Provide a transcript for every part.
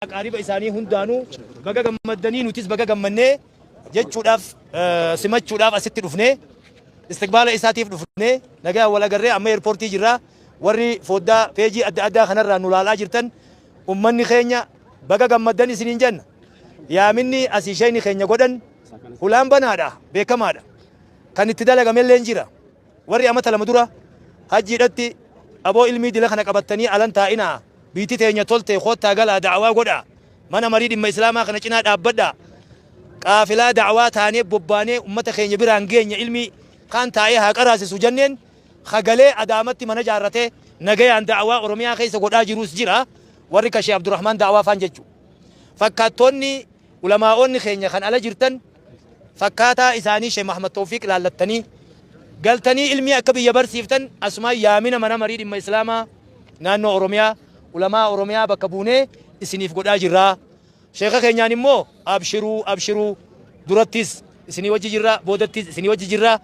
قريب إساني هندانو بقى جمدني نوتيس بقى جمنة جد شوداف سمات شوداف أسيت رفنة استقبال إساتيف رفنة نجا ولا جرّي أما إيربورتي جرّا ورّي فودا فيجي أدا خنرّا نولا جرتن أمني خينيا بقى جمدني سنين جن يا مني أسيشيني خينيا قدن هلام بنادا بكمادا كان اتدال جميل لينجرا ورّي أما تلمدورا هجي رتي أبو علمي دي لخنا قبضتني على تائنا بيتي تينيا تولتي خوتا قال دعوة قدا mana marid ma islama kana cina dabbada qafila da'wa tane bobbane ummata keenya biraan geenya ilmi kan taa'ee haa qaraase su janneen khagalee adaamatti mana jaarrate nagayaan da'wa oromiyaa keessa godhaa jirus jira warri ka Sheekh Abdurrahman da'wa faan jechu fakkaatonni ulamaa'onni keenya kan ala jirtan fakkaataa isaanii Sheekh Muhammad Tawfiq laallattanii galtanii ilmi akka biyya barsiiftan asuma yaamina mana marid ma islama naannoo oromiyaa ulamaa oromiyaa bakka buunee isiniif godhaa jirra sheekha keenyaan immoo abshiruu durattis isinii wajji jirra boodattis isinii wajji jirra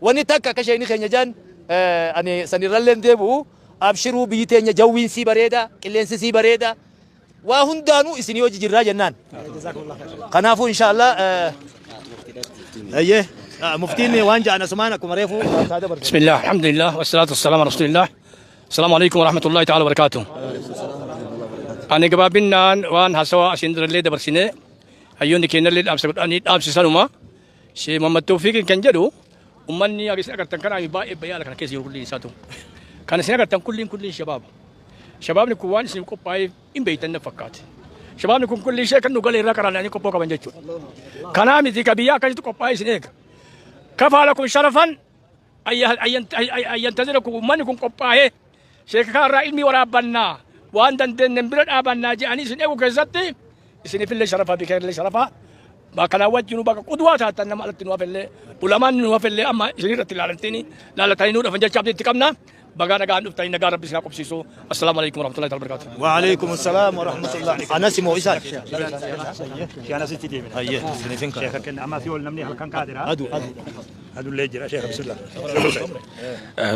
wanni takka akka sheekni keenya jaan ani sanirrallee deebi'u abshiruu biyyi teenya jawwiin sii bareeda qilleensi sii bareeda waa hundaanuu isinii wajji jirra jennaan kanaafuu inshaallah ayyee muftiin waan ja'an asumaan akkuma reefu bismillah alhamdulillah wassalatu wassalamu ala rasulillah assalamu alaikum warahmatullahi ta'ala wabarakatuh أنا جبابنا وان هسوا أسندر اللي دبرسينه أيوني كنا اللي أمسك أني أمسك سلوما شيء محمد توفيق كان جدو ومني أبي سأكر تنكر أبي بيا لك كيس يقول لي ساتو كان سأكر تنكل شباب نكوان سنكو باي إن بيتنا فكات شباب نكون كل شيء كان نقول لي ركرنا يعني كوبا كمان جتو كان عامي ذيك بيا كان تكو باي سنيك كفى لكم شرفا أي ينتظركم من يكون كوباي شيء كان رأي مي ورا بنا وان دندن نبرد ابنا جاني سن ايو كزتي سن في اللي شرفا بكير اللي شرفا ما كان وجه بقى قدوات حتى نما التنوا في اللي علماء نوا في اللي اما شريره العالمتيني لا لا تاينو فنجا شابتي تكمنا بقى نغا نفتاي نغا ربي سيكم سيسو السلام عليكم ورحمه الله وبركاته وعليكم السلام ورحمه الله انا سمو اسال انا ستي من ايه سنفين شيخ كان اما في نمني هل كان قادر هذا اللي جرى شيخ بسم الله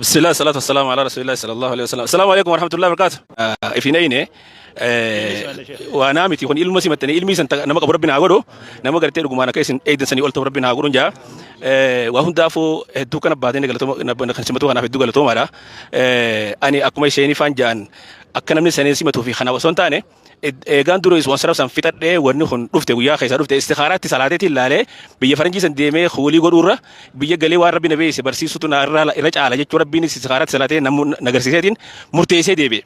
بسم الله الصلاة والسلام على رسول الله صلى الله عليه وسلم السلام عليكم ورحمة الله وبركاته إفنينه وأنا متي خن علم سمتني علمي سنت نما قبر ربنا عقوله نما قرتي رجومانا كيسن أيد سني قلت ربنا عقولون جا وهم دافو دوكنا بعدين قلتهم نخنسمتوا أنا في دوكنا قلتهم هذا أنا أكمل شيء نفانجان أكنا من سنة سمتوا في خنا وسنتانه eegaan dura is wansaraf san fitadhee wanni kun dhufte guyyaa keessa dhufte istikhaaraatti salaateetti ilaalee biyya faranjii san deemee hoolii godhuurra biyya galee waan rabbi na beeyse barsiisutu irra caala jechuu rabbiin istikhaaraatti salaatee namoonni nagarsiiseetiin murteessee deebi'e.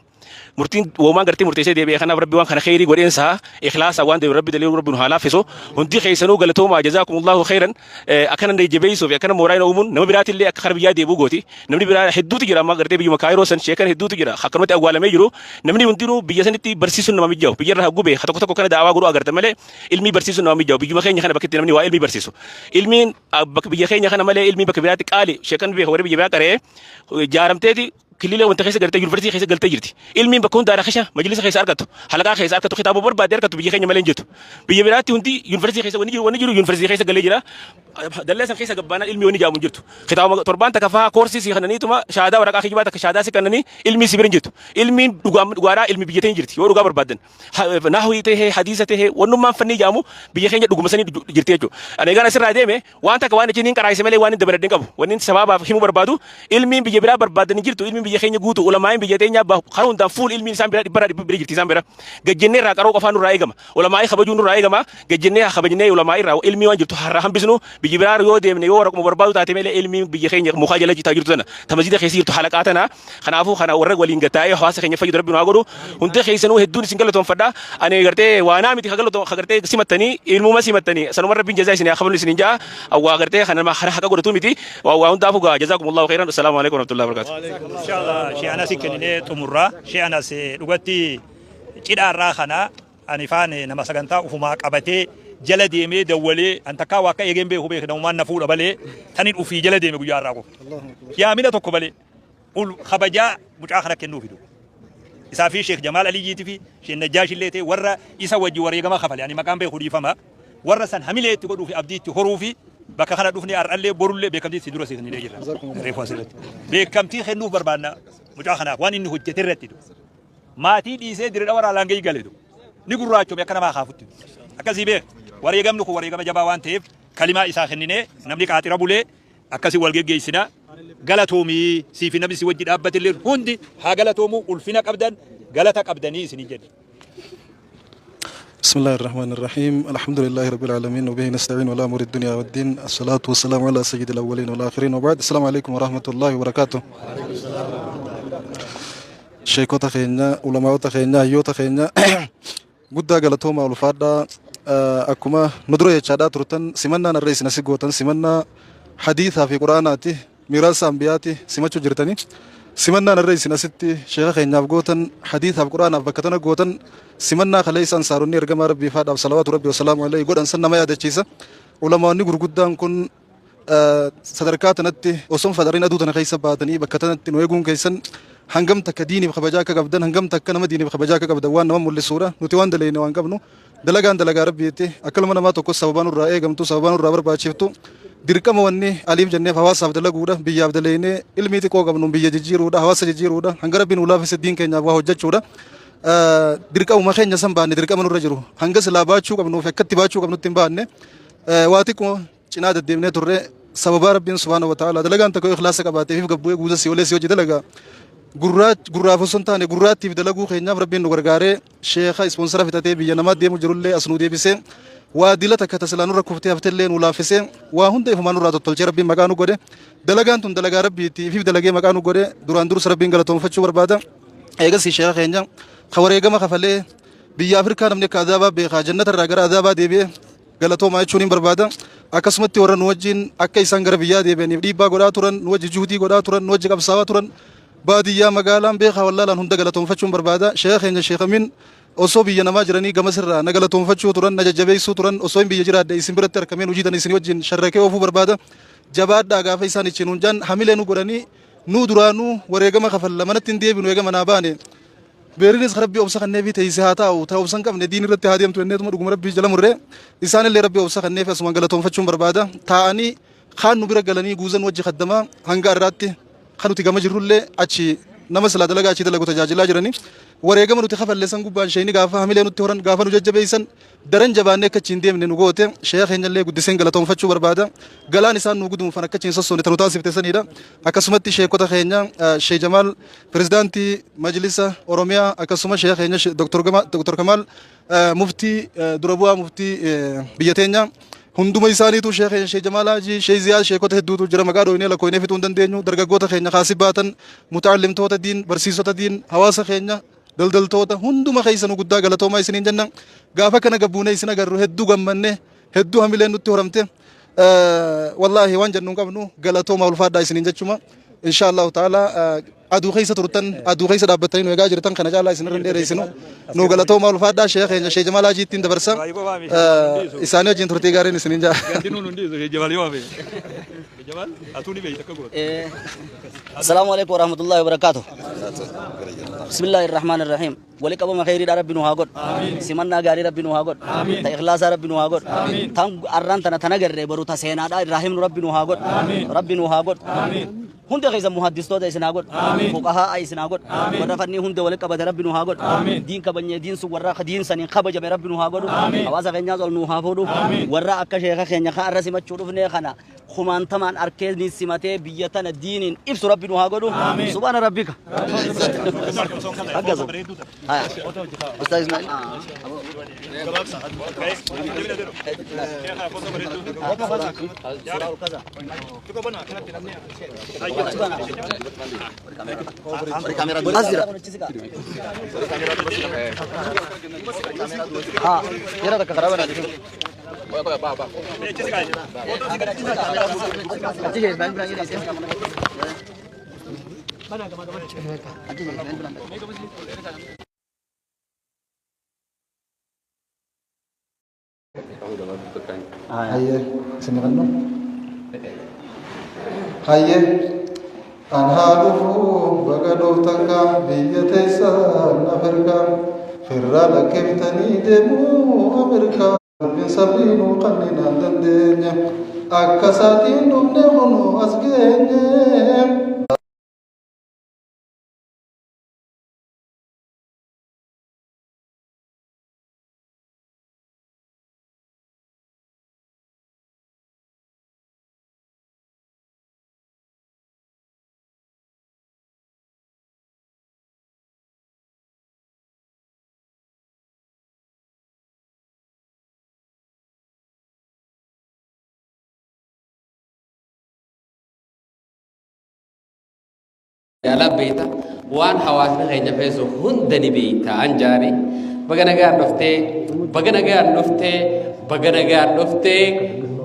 murtiin woomaan gartee murteessee deebi'e kanaaf rabbi waan kana khayrii godheensaa ikhlaasa waan deebi'e rabbi dalee rabbi nu haa laaffisu hundi keessanuu galatoomaa jazaakumullahu khayran akkana jabeessuu fi akkana mooraa uumuun nama biraatillee akka kara biyyaa deebi'u gooti namni biraa hedduutu jira amma gartee biyyuma kaayiroo san sheekan hedduutu jira akkanumatti awwaalamee jiru namni hundinuu biyya sanitti barsiisuun nama mijaa'u biyyarra haggubee tokko tokko kana daawaa godhuu agarta malee ilmii barsiisuun nama mijaa'u biyyuma keenya kana bakkitti namni waa ilmii barsiisu ilmiin biyya keenya kana malee ilmii bakka biraatti qaali sheekan beeku warri biyya biraa qaree jaaramteeti كليله وانت خيسة قلت يونيفرسيتي خيسة قلت يجرتي علمي بكون دار خشة مجلس خيسة أركض حلقة خيسة أركض خطابه برباد أركض بيجي خيني مالين جتو بيجي براتي وندي يونيفرسيتي خيسة ونيجي يونيفرسيتي خيسة قلي جرا دلنا خيسة قبنا علمي ونيجي أمون جتو خطابه تربان تكفى كورسي سيخنني توما شهادة ورقة خيجي بعد شهادة سكنني علمي سبرين جتو علمي دوغارا علمي بيجتين جرتي ورقة بربادن نحوي ته حديثة ته ونما فني جامو بيجي خيني دوغ مسني جرتي جو أنا جانا سر رادي مه وانت كوان جنين كرايس ملي وان دبردين كابو وانين سبب فيمو بربادو علمي بيجي برا بربادن جرتو علمي بيجي خيني جوتو ulama biyatenya bah kharun da full ilmi sambira bara birigiti sambira gajenne ra karo qafanu raigama ulama khabajunu raigama gajenne khabajne ulama ra ilmi wanjirtu harra hambisnu bijibrar yo demne yo raqmu barbadu tatemele ilmi bijkhenya mukhajala jita jirtuna tamazida khaysirtu halaqatana khanafu khana warra walin gatay hawasa khenya fayid rabbina agodu unte khaysanu hedun singalaton fada ane garte wana miti khagalaton khagarte simatani ilmu masimatani sanumar rabbin jazaa sini khablu sininja aw garte khana ma khara hagodu tumiti wa unda fuga jazakumullahu khairan assalamu alaikum warahmatullahi wabarakatuh inshallah أنا سكني تمرة شيء أنا سلوقتي كده راخنا أنا فان نما سكنتا وفما قبتي جلدي مي دولي أنت كوا كيجين به هو به نومان نفول بالي ثاني وفي جلدي مي بيجار راكو يا مين توك بالي قول خبجا متأخر كنو فيدو إذا في شيخ جمال علي جيت في شيخ النجاش اللي تي ورا يسوي جواري جماعة خفل يعني مكان به خدي فما ورا سن هميلة تقولوا في أبدي تخروفي بك خنا دوفني أرلي برولي بكمتي سيدورا سيدني ليجي ريفوسيلت بكمتي خنو بربانا مجاخنا وان إنه جترتي دو ما تي دي سيد الأول على لانجي قالدو نقراچو بكنا ما خافت أكاسي بيك وريقم نكو وريقم جبا وان تيف كلمة إسا خنينه نملي كاتي ربولي أكاسي والجي جيسنا غلطومي سيفي نبي سوجد أبت اللي هندي ها غلطومو ألفينك أبدا غلطك أبداني سنجد بسم الله الرحمن الرحيم الحمد لله رب العالمين وبه نستعين ولا أمور الدنيا والدين الصلاة والسلام على سيد الأولين والآخرين وبعد السلام عليكم ورحمة الله وبركاته شيكوتا خينا علماء خينا يوتا خينا قد غلطوما والفادا أكما ندرو يشادا ترتن سمنا الرئيس نسيقوتن سمنا حديثا في قرآناتي ميراث أنبياتي سمعتو جرتني سمنا الرئيس نسيتي شيخ خينا بقوتن حديثا في قرآن بكتنا قوتن سمنا خليس أنصاروني رجما ربي فادا صلوات ربي وسلام عليه قد أنسنا ما يدا تشيسا علماء نقول قدام كن صدركات نتي وصم فدرين أدوتنا خيسا باتني بكتنا تنويقون كيسن هنگم تك ديني بخبجاك قبدن هنگم تك نما ديني بخبجاك قبدوان نما مولي سورة نتوان دليني وان قبنو دلقان دلقا ربيتي أكل من ما تكو سببان الرأي قمتو سببان الرابر باشفتو ديركم واني عليم جنة فواس عبد الله جودا بيا عبد الله إني علمي تكو قبنو بيا جيرو دا هواس جيرو دا هنگرب بين ولا في الدين كنا واه جد شودا ديركم وما خين جسم بان ديركم من الرجرو هنگس لاباتشو قبنو فكت باتشو قبنو تنبان واتيكو چناد الدين ترى سبب ربنا سبحانه وتعالى دلقان تكو إخلاص كباتي في قبوي جودا سيولي سيوجي دلقا gurraaf osoo hin taane gurraattiif dalaguu keenyaaf rabbiin nu gargaaree sheekha ispoonsara fitatee biyya namaa deemu jirullee as nu deebisee waa dila takka tasilaa nurra kuftee haftellee nu laaffisee waa hunda ifumaa nurraa tottolchee rabbiin maqaa nu godhe dalagaan tun dalagaa rabbiitti ifiif dalagee maqaa nu godhe duraan dursa rabbiin galatoomfachuu barbaada eegasii sheekha keenya ka wareegama kafalee biyya Afrikaa namni akka adaabaa beekaa jannata irraa gara adaabaa deebi'ee galatoomaa jechuun hin barbaada akkasumatti warra nu wajjin akka isaan gara biyyaa deebi'aniif dhiibbaa godhaa turan nu wajji juhudii godhaa turan nu wajji qabsaawaa turan بادية مقالان بيخا والله لان هندا غلطون فتشون بربادا شيخ إن شيخ من أصوب ينما جراني جمسرة نغلطون فتشو تران نججبي سو تران أصوب بيجرا ده اسم برتر كمين وجيدا نسني وجين شركة وفو بربادا جباد داغا فيسان يشينون جان حملينو غراني نو درانو وريغما خفل لما نتندي بنو يغما ناباني بيرينس خربي أوسخ النبي تيسهاتا أو تاوسن كم ندين رت هاديم تو النت مرغم ربي جل مرة إنسان اللي ربي أوسخ النبي أسمع غلطون فتشون بربادا تاني خان نبرة غلاني جوزن وجه خدمة هنگار راتي خانو تيجا مجرولة أشي nama sila dalagaa achi dalagu tajaajilaa jirani wareegama nuti kafalleessan gubbaan sheeyni gaafa hamilee nutti horan gaafa nu jajjabeessan daran jabaannee akka achiin deemne nu goote sheekh keenyallee guddiseen galatoomfachuu barbaada galaan isaan nu guduunfan akka achiin sossoone tanu taasifte sanidha akkasumatti sheekota keenya sheekh Jamaal pirezidaantii majlisa Oromiyaa akkasuma sheekh keenya Dr. Kamal muftii dura bu'aa muftii biyya teenya hunduma isaaniitu sheekh Jamaalaaji sheekh Ziyaad sheekota hedduutu jira maqaa dhoofnee lakkoofnee fixuu hin dandeenyu dargaggoota keenya kaasii baatan mutaallimtoota diin barsiisota diin hawaasa keenya daldaltoota hunduma keessanuu guddaa galatoomaa isiniin jenna gaafa kana gabbuunee isin agarru hedduu gammanne hedduu hamileen nutti horamte wallaahi waan jennu qabnu galatoomaa ulfaadhaa isiniin jechuma inshallah taala aduu keessa turtan aduu keessa dhaabbatanii nu eegaa jirtan kana caalaa isin irra dheereessinu nu galatoomaa ulfaadhaa sheekh keenya sheekh Jamaalaaji ittiin dabarsa isaanii wajjin turtii gaariin isiniin jaa السلام عليكم ورحمة الله وبركاته بسم الله الرحمن الرحيم ولك أبو مخير ربي نهاجر سمنا جاري ربي نهاجر تإخلاص ربي نهاجر تام أران تناجر برو تسينا رحيم ربي نهاجر ربي نهاجر هند غيظ محدث تودا إسناجر فقهاء إسناجر ورفعني هند ولك أبو ربي نهاجر دين كبني دين سورة خدين سنين خبج ربي نهاجر أواز غنيا زول نهافورو ورا أكشيخ خنيا خان رسمة شروف نخنا خمان تمان أركز نسمته بيتنا دين إبس ربي نهاجر سبحان ربك أستاذ إسماعيل Haye, sini kan no? Haye, anhadufu bagadof taka biyatesa Afrika, firala kebitani demu Amerika, bin sabrinu kanina dandenya, akasatin dumne hono asgenye. ala beeta waan hawaasni keenya feesu hunda ni beeyta anjaani baga nagaan dhuftee baga nagaan dhuftee baga nagaan dhuftee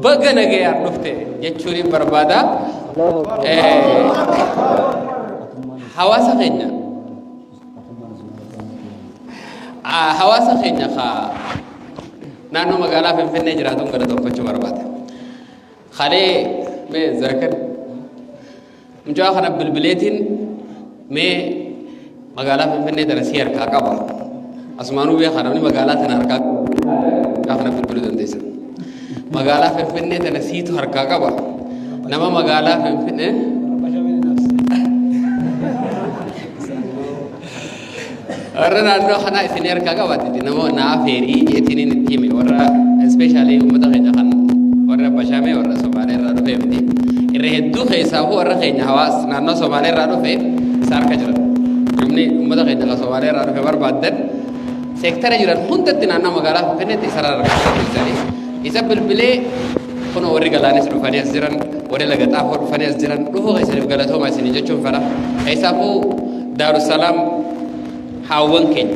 baga nagaan dhuftee jechuun barbaada hawaasa keenya ka naannoo magaalaa Finfinnee jiraatuun galatoonfachuu barbaada khalee mee zakar mujaa kana bilbileetiin mee magaalaa Finfinnee darasii harkaa qaba asumaanuu beekaa namni magaalaa tana harkaa kana bilbiluu dandeessa magaalaa Finfinnee darasiitu harkaa qaba nama magaalaa Finfinnee warra naannoo kana isin harkaa qabaatti nama naa feerii jeetiniin itti hime warra especially uummata keenya kan warra Bashaamee warra Somaalee irraa dhufe miti irra hedduu keessaafuu warra keenya hawaas naannoo Somaalee irraa dhufe isa harka jiran namni uummata keenya kan Somaalee irraa dhufe barbaaddan seektara jiran hundatti naannoo magaalaa Finfinneetti isa argaa isa bilbilee kun warri galaanis dhufanii as jiran warri laga xaafoo dhufanii as jiran dhufuu keessaniif galatooma isinii jechuun fedha keessaafuu Daarussalaam hawan keenya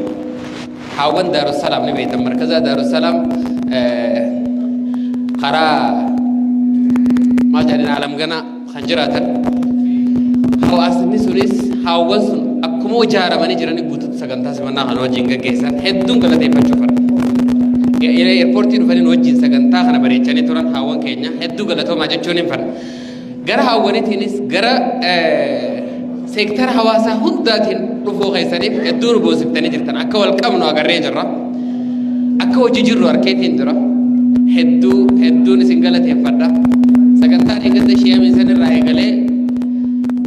hawan Daarussalaam ni beektan markaza Daarussalaam karaa maal jedhanii alam gana kan jiraatan hawaasni sunis hawan sun akkuma ijaaramanii jiranii guutuutti sagantaa simannaa kana wajjin gaggeessan hedduun galateeffachuu fedha eerpoortii dhufanii wajjin sagantaa kana bareechanii turan hawan keenya hedduu galatoomaa jechuun hin fedha gara hawwanitiinis gara seektara hawaasaa hundaatiin dhufuu keessaniif hedduu nu boosiftanii jirtan akka wal qabnu agarree jirra akka hojii jirru harkeetiin dura hedduun isin galateeffadha sagantaan eeggatta shi'amii sanirraa eegalee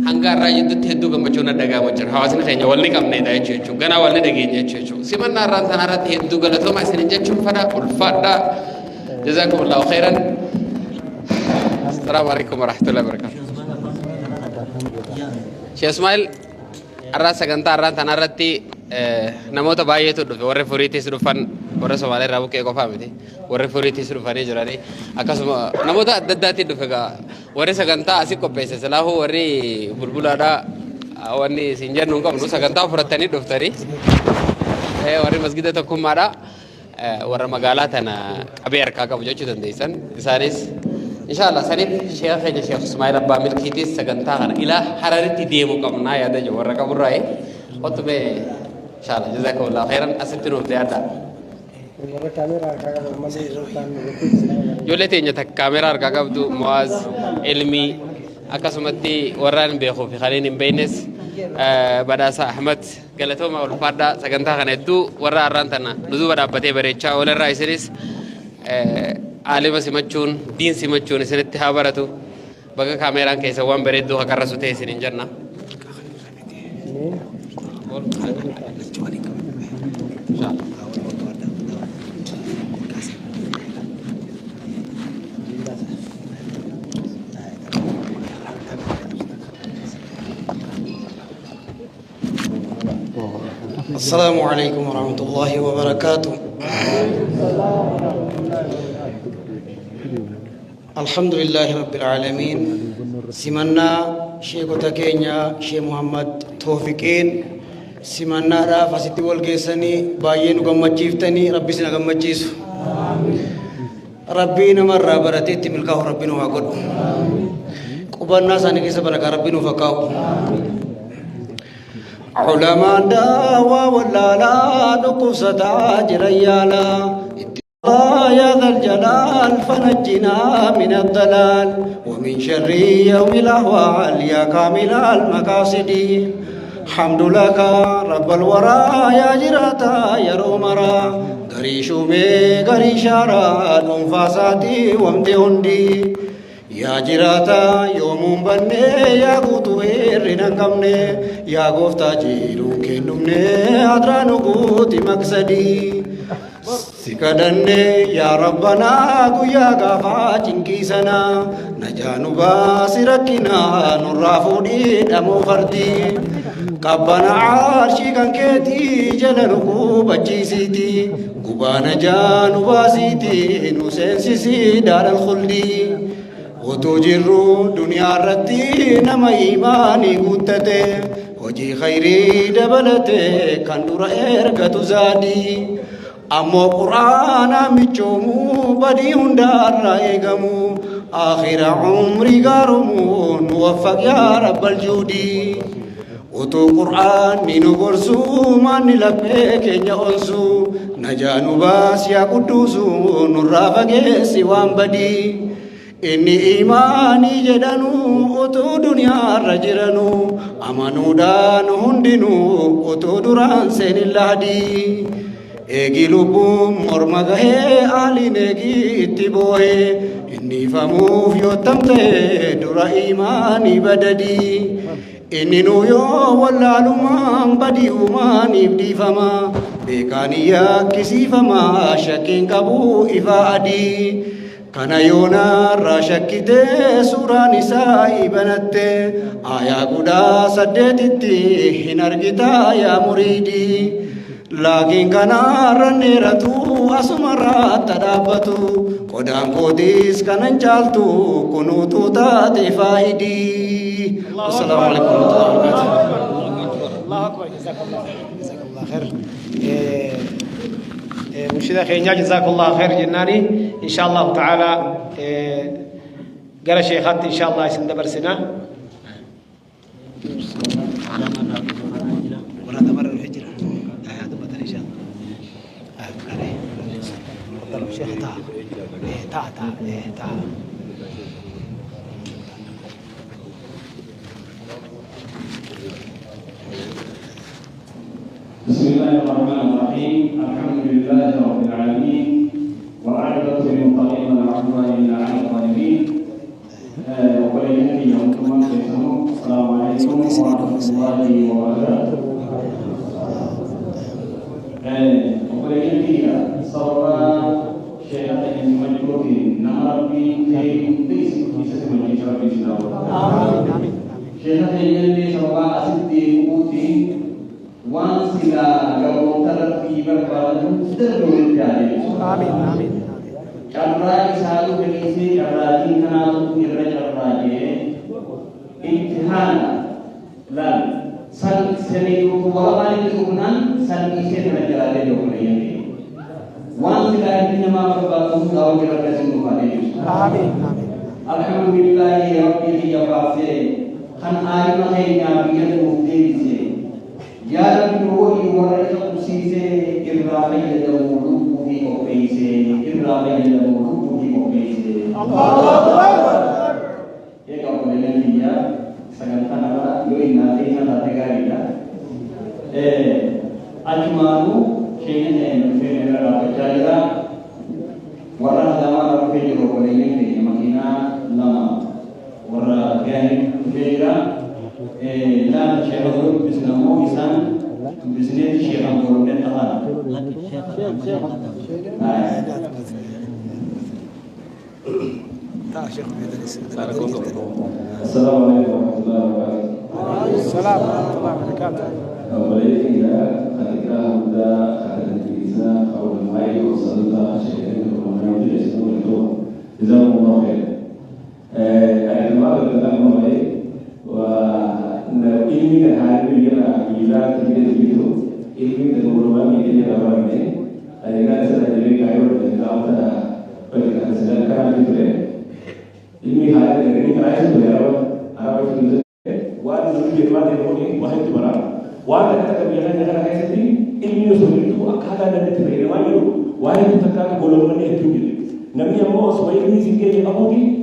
hanga irraa jidduutti hedduu gammachuun adda gaamu jira hawaasni keenya walni qabneedha jechuun ganaa walni dhageenya jechuun simannaa irraan tanarratti hedduu galatooma isinin jechuun fedha ulfaadha jazakumullahu khairan assalaamu alaikum warahmatullahi wabarakatuh Sheikh Ismail arraa sagantaa arraan tanarratti namoota baay'eetu dhufe warri furiitis dhufan warra Somaalee irraa buqqee qofaa miti warri furiitis dhufanii jiranii akkasuma namoota adda addaatiin dhufe gaa warri sagantaa asii qopheesse silaafuu warri bulbulaadhaa wanni isin jennu hin qabnu sagantaa fudhattanii dhuftanii warri masgida tokkummaadhaa warra magaalaa tana qabee harkaa qabu jechuu dandeessan isaanis inshallah sanif Sheikh keenya Sheikh Ismail Abbaa Milkiitis sagantaa kana ila Hararitti deemuu qabnaa yaada jiru warra qaburraa qotube inshallah jazakumullahu khairan asitti nuuf deeadha Ijoollee teenya takka kaameraa harkaa qabdu Muwaaz Ilmii akkasumatti warraan beekuu fi kanneen hin beeknes Badhaasa Ahmad galatooma ulfaadhaa sagantaa kana hedduu warra arraan tana nu duuba dhaabbatee bareechaa walirraa isinis alima simachuun diin simachuun isinitti haa baratu baga kaameraan keessa waan bareedduu hakarrasu ta'e isinin jenna السلام عليكم ورحمة الله وبركاته الحمد لله رب العالمين سمنا شيخ تكينيا شيخ محمد توفيقين سمنا رافع ستي والجسني باين وقمتشيفتني ربي سنا قمتشيس ربي نمر برتي تملكه ربي نوعقد قبنا سانك سبرك ربي نفكاه علماء دعوة ولا لا نقص تاجر يالا يا ذا الجلال فنجنا من الضلال ومن شر يوم الأهوال يا كامل المقاصد حمد لك رب الورى يا جراتا يا رومرا غريشو مي غريشارا ننفاساتي ومدي هندي يا جراتا يوم بني يا غوتو هيرنا كمني يا غوفتا جيرو كندمني أدرانو غوتي مقصدي سكدني يا ربنا قيا غافا جنكيسنا نجانو باسركنا نرافودي دمو فردي قبنا عرشي كان كيتي جلنكو بجيسيتي قبانا جانو باسيتي نسنسيسي دار الخلدي وتجروا دنيا رتي نما إيماني قتته وجي خيري دبلته كان دور إرقة زادي أمو قرآن مجومو بدي هندار رأيقمو آخر عمري قارمو نوفق يا رب الجودي وتو قرآن نينو برسو ماني لبيك نيونسو نجانو باس يا قدوسو نرافق سوام بدي إني إيماني جدانو وتو دنيا رجرانو أمانو دانو هندنو وتو دران سين الله دي إيجي لبوم مرمغه آلي نيجي اتبوه إني فموف يوتمته درا إيماني بددي إني نويو ولا لمان بدي أماني بدي فما بيكاني يا كسي فما شكين كبو إفا أدي كان يونا راشكته سورة نساء بنته آيا قدا سدتتي هنرجتا يا مريدي لكن كان رنيرتو أسمرات تدابتو قدام قديس كان جالتو كنوتو تاتي فايدي السلام عليكم ورحمة الله وبركاته. الله أكبر. جزاك الله خير. مشيدا خير جزاك الله خير جناني إن شاء الله تعالى قال شيخات إن شاء الله يسند برسنا ولا مرة الهجرة هذا بدل إن شاء الله شيخ تا بسم الله الرحمن الرحيم الحمد لله رب العالمين وأعلى للمتقين والعفو إلا على الظالمين وبينني يومكم السلام عليكم ورحمة الله وبركاته وبينني صورة شيئا من مجهود نمربي كي تيس كيسة من جرب الإسلام شيئا يلي صورة أسدي قوتي وان سلا قوم ترقي بربادن تدرون الجاهل آمين آمين جراء سالو كنيسي جراء كناتو إرى جراء امتحان لا سن سنيكو وغاني لكمنان سن إيسي جراء لكمنان وان سلا كنما بربادن قوم جراء سنوكالي آمين آمين الحمد لله ربي يباسي خن آيما خينا بيان مفتيسي يا رب روحي ورقة قصيصة إبراهيم لدمولوك في مقبيسة إبراهيم لدمولوك في مقبيسة الله أكبر يا كابو لنبيا سكنتنا يوين ناتينا ناتيكارينا أجمعوا شيئا في مدرسة الجاهلة ورا دما في جروبين في مكينا لما ورا كان في لا شيخ بسنامو إنسان بسنة شيخ أمور نتاعنا السلام عليكم ورحمة الله وبركاته. السلام ورحمة الله وبركاته. أولئك خلينا نبدأ خلينا نبدأ أول ما يوصل لنا شيء من الأمور جزاهم الله خير. أنا ما أتكلم عليه وإلمي كهذا بيجنا إلى كذا بيجو إلمي كدورما بيجي كدورما أنا سأل جلي كايور كاوتا بيجنا سأل كلام بيجي إلمي هذا إلمي كايور بيجوا أنا بيجي وأنا نبي ما تقولي واحد تبرع وأنا كذا بيجنا نحن كذي إلمي يسوليتو أكادا نتبرع ما يلو واحد تكاك بولومني هتوجي نبي أمو أسمعي إلمي زكية أبودي